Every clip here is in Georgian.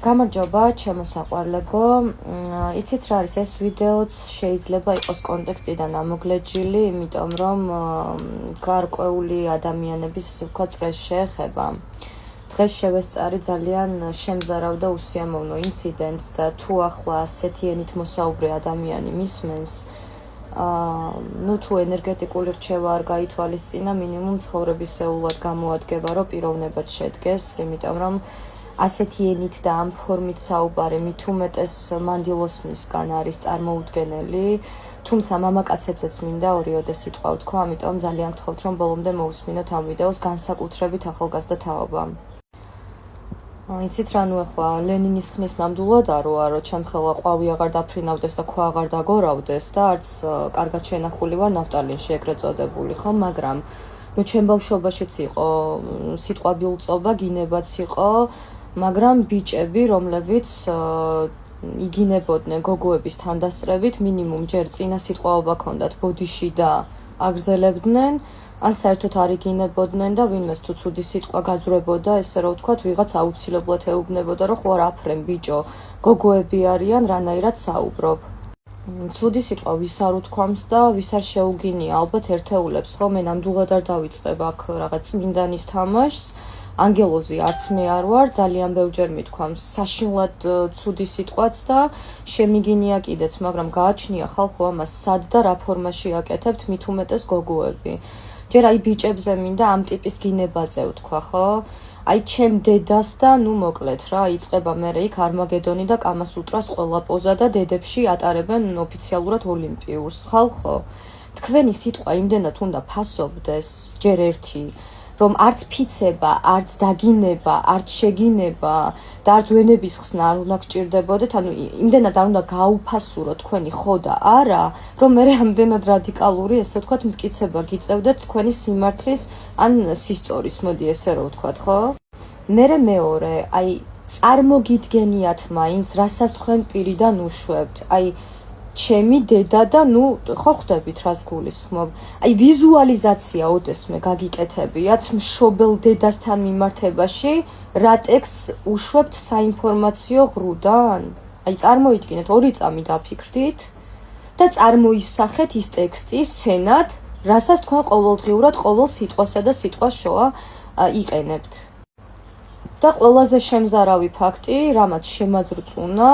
გამარჯობა, ჩემო საყვარლებო. იცით რა არის ეს ვიდეოც შეიძლება იყოს კონტექსტიდან ამოგლეჯილი, იმიტომ რომ გარკვეული ადამიანების ისე ვთქვათ წრეს შეეხება. დღეს შევესწარი ძალიან შემზარავ და უსიამოვნო ინციდენტს და თუ ახლა ასეთი ენით მოსაუბრე ადამიანი მისმენს, თუ ენერგეტიკული რჩევა არ გაითვალისწინა, მინიმუმ ცხოვრებისეულად გამოადგება, რომ პიროვნებად შედგეს, იმიტომ რომ ასეთი ენით და ამ ფორმით საუბარი მით უმეტეს მანდილოსნისგან არის წარმოუდგენელი, თუმცა მამაკაცებსაც მინდა ორიოდე სიტყვა ვთქვა, ამიტომ ძალიან გთხოვთ, რომ ბოლომდე მოусმინოთ ამ ვიდეოს, განსაკუთრებით ახალგაზრდა თაობა. იცით რა, ახლა ლენინის ხნის ნამდვილად არო, ჩემ ხელა ყვავი აღარ დაფრინავდეს და ქვა აღარ დაგორავდეს და არც კარგად შენახული ვარ ნავტალინში ეგრეთ წოდებული, ხო, მაგრამ ჩემ ბავშვობაშიც იყო სიტყვა ბილწობა, გინებაც იყო, მაგრამ ბიჭები, რომლებიც იგინებოდნენ გოგოების თანდასწრებით, მინიმუმ ჯერ წინა სიტყვაობა ქონდათ ბოდიში და აგრძელებდნენ, ან საერთოდ არ იგინებოდნენ და ვინმეს თუ ცუდი სიტყვა გაძვრებოდა, ესე რომ ვთქვათ, ვიღაც აუცილებლად ეუბნებოდა, რომ ხო არ აფრენ ბიჭო, გოგოები არიან, რანაირად საუბრობ. ცუდი სიტყვა ვის არ უთქვამს და ვის არ შეუგინია, ალბათ ერთეულებს, ხო, მე ნამდვილად არ დავიწყებ აქ რაღაც წმინდანის თამაშს, ანგელოზი არც მე არ ვარ, ძალიან ბევრჯერ მithქვამს საშინლად ცუდი სიტყვაც და შემიგინია კიდეც, მაგრამ გააჩნია ხალხო ამას სად და რა ფორმაში აკეთებთ, მით უმეტეს გოგოები. ჯერ აი ბიჭებზე მინდა ამ ტიპის გინებაზე ვთქვა, ხო? აი ჩემ დედას და მოკლედ რა, იწყება მერე იქ არმაგედონი და კამასუტრას ყველა პოზა და დედებში ატარებენ ოფიციალურად ოლიმპიურს. ხალხო, თქვენი სიტყვა იმდენად უნდა ფასობდეს, ჯერ ერთი, რომ არც ფიცება, არც დაგინება, არც შეგინება და არც ვენების ხსნა არ უნდა გჭირდებოდეთ, ანუ იმდენად არ უნდა გაუფასუროთ თქვენი ხო და არა, რომ მერე ამდენად რადიკალური, ესე ვთქვათ, მტკიცება გიწევდეთ თქვენი სიმართლის ან სისწორის, მოდი ესე რომ ვთქვათ, ხო? მერე მეორე, აი წარმოგიდგენიათ მაინც, რასაც თქვენ პირიდან უშვებთ, აი ჩემი დედა და ხო ხვდებით რას გულისხმობ. აი ვიზუალიზაცია ოდესმე გაგიკეთებიათ მშობელ დედასთან მიმართებაში, რა ტექსტს უშვებთ საინფორმაციო ღრუდან? აი წარმოიდგინეთ, 2 წამი დაფიქრდით და წარმოისახეთ ის ტექსტი სცენად, რასაც თქვენ ყოველდღიურად ყოველ სიტყვასა და სიტყვას შოა იყენებთ. და ყველაზე შემზარავი ფაქტი, რამაც შემაძრწუნა,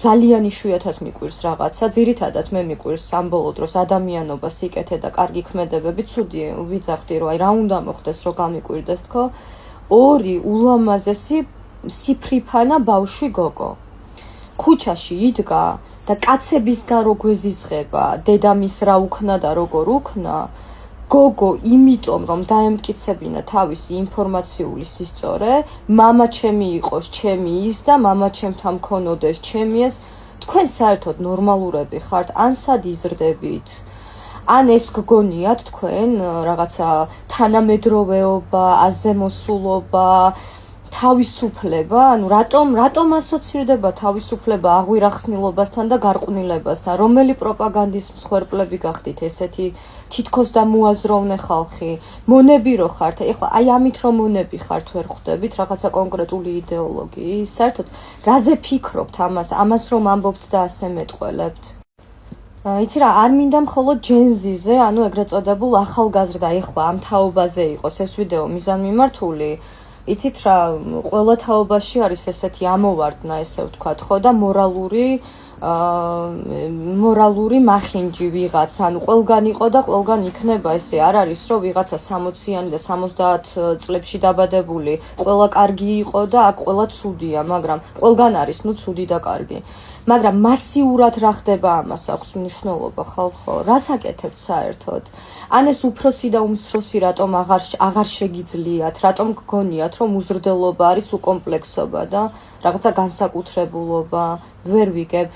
ძალიან იშვიათად მიკვირს რაღაცა, ძირითადად მე მიკვირს სამბოლო დროს ადამიანობა, სიკეთე და კარგი ქმედებები, ცუდი ვიძახდი, რომ აი რა უნდა მოხდეს, რომ გამიკვირდეს თქო, 2 ულამაზესი სიფრიფანა ბავშვი გოგო. ქუჩაში იდგა და კაცებისგან რო გვეზიზღება, დედამის რა უქნა და როგორ უქნა, გოგო იმიტომ რომ დაემტკიცებინა თავისი ინფორმაციული სისწორე, მამა ჩემი იყოს ჩემი ის და მამა ჩემთან მქონოდეს ჩემი ეს, თქვენ საერთოდ ნორმალურები ხართ, ან სად იზრდებით? ან ეს გგონიათ თქვენ რაღაცა თანამედროვეობა, აზემოსულობა, თავისუფლება, ანუ რატომ ასოცირდება თავისუფლება აღვირახსნილობასთან და გარყვნილებასთან, რომელი პროპაგანდის მსხვერპლები გახდით ესეთი თითქოს და მოაზროვნე ხალხი, მონები რო ხართ, ეხლა აი ამით რომ მონები ხართ ვერ ხვდებით რაღაცა კონკრეტული იდეოლოგიის, საერთოდ რაზე ფიქრობთ ამას რომ ამბობთ და ასე მეტყველებთ? იცი რა, არ მინდა მხოლოდ ჯენზიზე, ანუ ეგრეთ წოდებულ ახალგაზრდა ეხლა ამ თაობაზე იყოს ეს ვიდეო მიზანმიმართული. იცით რა, ყველა თაობაში არის ესეთი ამოვარდნა, ესე ვთქვათ, ხო და მორალური მახინჯი ვიღაც, ანუ ყველგან იყო და ყველგან იქნება, ესე არ არის, რომ ვიღაცა 60-იანი და 70 წლებში დაბადებული, ყველა კარგი იყო და აქ ყველა ცუდია, მაგრამ ყველგან არის, ცუდი და კარგი. მაგრამ მასიურად რა ხდება ამას აქვს მნიშვნელობა, ხალხო, რას აკეთებთ საერთოდ? ან ეს უფროსი და უმცროსი რატომ აღარ შეგიძლიათ, რატომ გგონიათ, რომ უზრდელობა არის უკომპლექსობა და რაღაცა განსაკუთრებულობა, ვერ ვიგებ.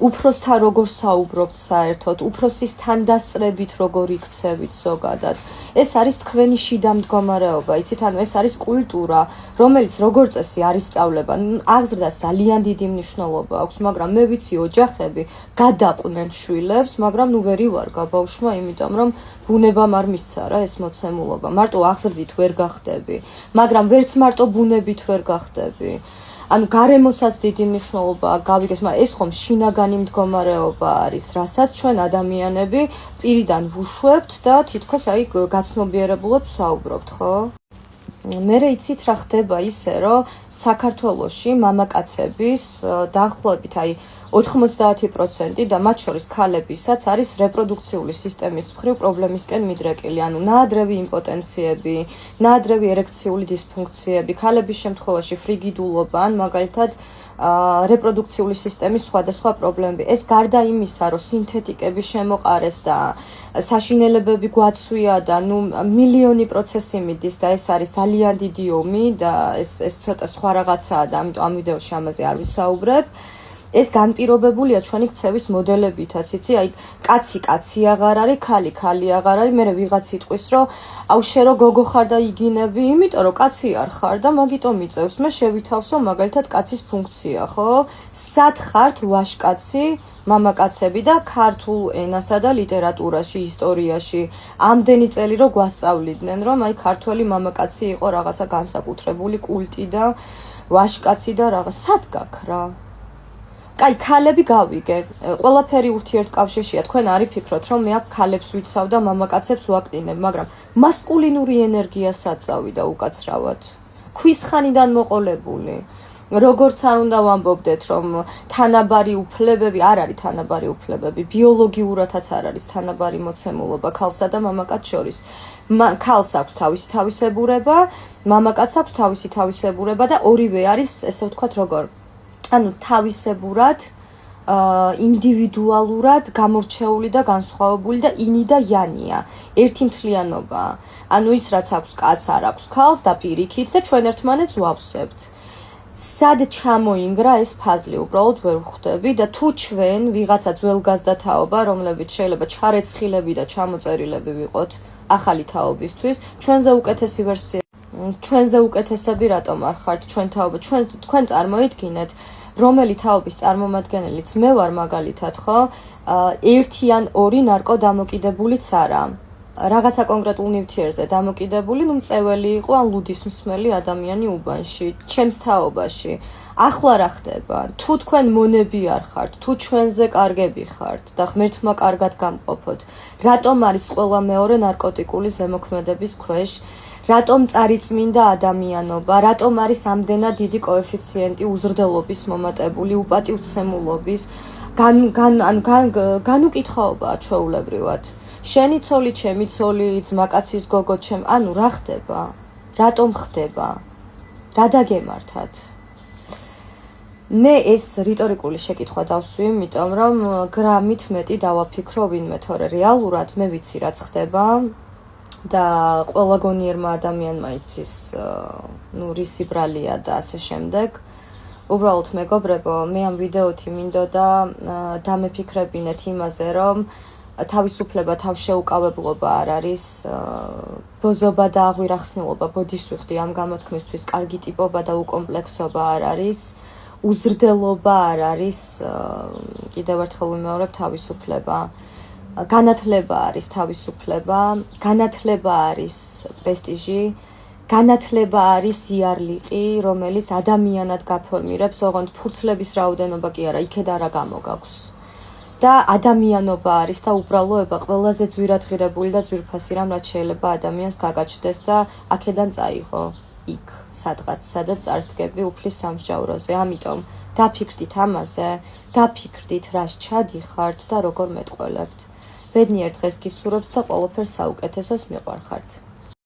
უფროსთან როგორ საუბრობთ საერთოდ, უფროსის თანდასწრებით როგორ იქცევით ზოგადად. ეს არის თქვენი შიდა მდგომარეობა, იცით, ანუ ეს არის კულტურა, რომელიც როგორც წესი არ ისწავლება. აღზრდას ძალიან დიდი მნიშვნელობა აქვს, მაგრამ მე ვიცი ოჯახები გადაყვნენ შვილებს, მაგრამ ვერ ივარგა ბავშვმა, იმიტომ რომ ბუნებამ არ მისცა რა ეს მოცემულობა. მარტო აღზრდით ვერ გახდები, მაგრამ ვერც მარტო ბუნებით ვერ გახდები. ანუ გარემოსაც დიდი მნიშვნელობა გავიგეთ, მაგრამ ეს ხომ შინაგანი მდგომარეობა არის, რასაც ჩვენ ადამიანები პირიდან ვუშვებთ და თითქოს აი გაცნობიერებულად ვსაუბრობთ, ხო? მერე იცით რა ხდება ისე, რომ საქართველოში მამაკაცების დაახლოებით აი 90% და მათ შორის ქალებისაც არის რეპროდუქციული სისტემის მხრივ პრობლემისკენ მიდრეკილი, ანუ ნაადრევი იმპოტენციები, ნაადრევი ერექციული დისფუნქციები, ქალების შემთხვევაში ფრიგიდულობა ან მაგალითად რეპროდუქციული სისტემის სხვადასხვა პრობლემები. ეს გარდა იმისა, რომ სინთეტიკები შემოყარეს და საშინელებები გვაცვია და მილიონი პროცესი მიდის და ეს არის ძალიან დიდი ომი და ეს ცოტა სხვა რაღაცაა და ამიტომ ამ ვიდეოში ამაზე არ ვისაუბრებ. ეს განპირობებულია ჩვენი ქცევის მოდელებითაც, იცი, აი კაცი აღარ არის, ქალი აღარ არის, მე ვიღაც იტყვის, რომ აუ შე რო გოგო ხარ და იგინები, იმიტომ რომ კაცი არ ხარ და მაგიტომ იწევს, მე შევითავსო მაგალითად კაცის ფუნქცია, ხო? სად ხართ ვაჟკაცი, მამაკაცები და ქართულ ენასა და ლიტერატურაში, ისტორიაში ამდენი წელი რო გვასწავლიდნენ, რომ აი ქართველი მამაკაცი იყო რაღაცა განსაკუთრებული კულტი და ვაჟკაცი და რაღაც სად გაქვს რა? აი, ქალები გავიგე, ყველაფერი ურთიერთკავშირშია, თქვენ არ იფიქროთ, რომ მე აქ ქალებს ვიცავ და მამაკაცებს ვაკტინებ, მაგრამ მასკულინური ენერგია საწავიდა უკაცრავად, ქვის ხანიდან მოყოლებული, როგორც არ უნდა ვამბობდეთ, რომ თანაბარი უფლებები, არ არის თანაბარი უფლებები, ბიოლოგიურადაც არ არის თანაბარი მოცემულობა ქალსა და მამაკაც შორის. ქალს აქვს თავისი თავისებურება, მამაკაცს აქვს თავისი თავისებურება და ორივე არის, ესე ვთქვათ, როგორ ანუ თავისებურად, ინდივიდუალურად გამორჩეული და განსხვავებული და ინი და იანია, ერთი მთლიანობაა. ანუ ის რაც აქვს კაცს, არ აქვს ქალს და პირიქით და ჩვენ ერთმანეთს ვავსებთ. სად ჩამოინგრა ეს ფაზლი, უბრალოდ ვერ ვხვდები და თუ ჩვენ ვიღაცა ძველგაზრდა თაობა, რომლებიც შეიძლება ჩარეცხილები და ჩამოწერილები ვიყოთ ახალი თაობისთვის, ჩვენზე უკეთესი ვერსია. ჩვენზე უკეთესები რატომ არ ხართ ჩვენ თაობა? თქვენ წარმოიდგინეთ რომელი თაობის წარმომადგენელიც მე ვარ მაგალითად, ხო? ერთი ან ორი ნარკოდამოკიდებულიც არა. რაღაცა კონკრეტულ ნივთიერზე დამოკიდებული, მწეველი იყო ან ლუდის მსმელი ადამიანი უბანში, ჩემს თაობაში. ახლა რა ხდება? თუ თქვენ მონები არ ხართ, თუ ჩვენზე კარგები ხართ და ღმერთმა კარგად გამყოფოთ, რატომ არის ყველა მეორე ნარკოტიკული ზემოქმედების ქვეშ? რატომ წარიწმინდა ადამიანობა, რატომ არის ამდენად დიდი კოეფიციენტი უზრდელობის მომატებული, უპატივცემულობის, განუკითხაობაა ჩვეულებრივად. შენი ცოლი, ჩემი ცოლი, ძმაკაცის გოგო, ანუ რა ხდება? რატომ ხდება? რა დაგემართათ? მე ეს რიტორიკული შეკითხვა დავსვი, იმიტომ რომ გრამით მეტი დავაფიქრო ვინმე, თორე რეალურად მე ვიცი რაც ხდება. და ყველა გონიერმა ადამიანმა იცის, რისი ბრალია და ასე შემდეგ. უბრალოდ მეგობრებო, მე ამ ვიდეოთი მინდოდა დამეფიქრებინეთ იმაზე, რომ თავისუფლება, თავშეუკავებლობა არ არის, ბოზობა და აღვირახსნილობა, ბოდიშს ვიხდი ამ გამოთქმისთვის, კარგი ტიპობა და უკომპლექსობა არ არის, უზრდელობა არ არის, კიდევ ერთხელ ვიმეორებ, თავისუფლება. განათლება არის თავისუფლება, განათლება არის პრესტიჟი, განათლება არის იარლიყი, რომელიც ადამიანად გაფორმირებს, ოღონდ ფურცლების რაოდენობა კი არა, იქედან რა გამოგაქვს. და ადამიანობა არის და უბრალოება ყველაზე ძვირადღირებული და ძვირფასი რამ, რაც შეიძლება ადამიანს გაგაჩნდეს და აქედან წაიღო იქ, სადღაც, სადაც წარსდგები უფლის სამსჯავროზე. ამიტომ დაფიქრდით ამაზე, დაფიქრდით რას ჩადიხართ და როგორ მეტყველებთ. ბედნიერ დღეს გისურვებთ და ყველაფერს საუკეთესოს მიყვარხართ.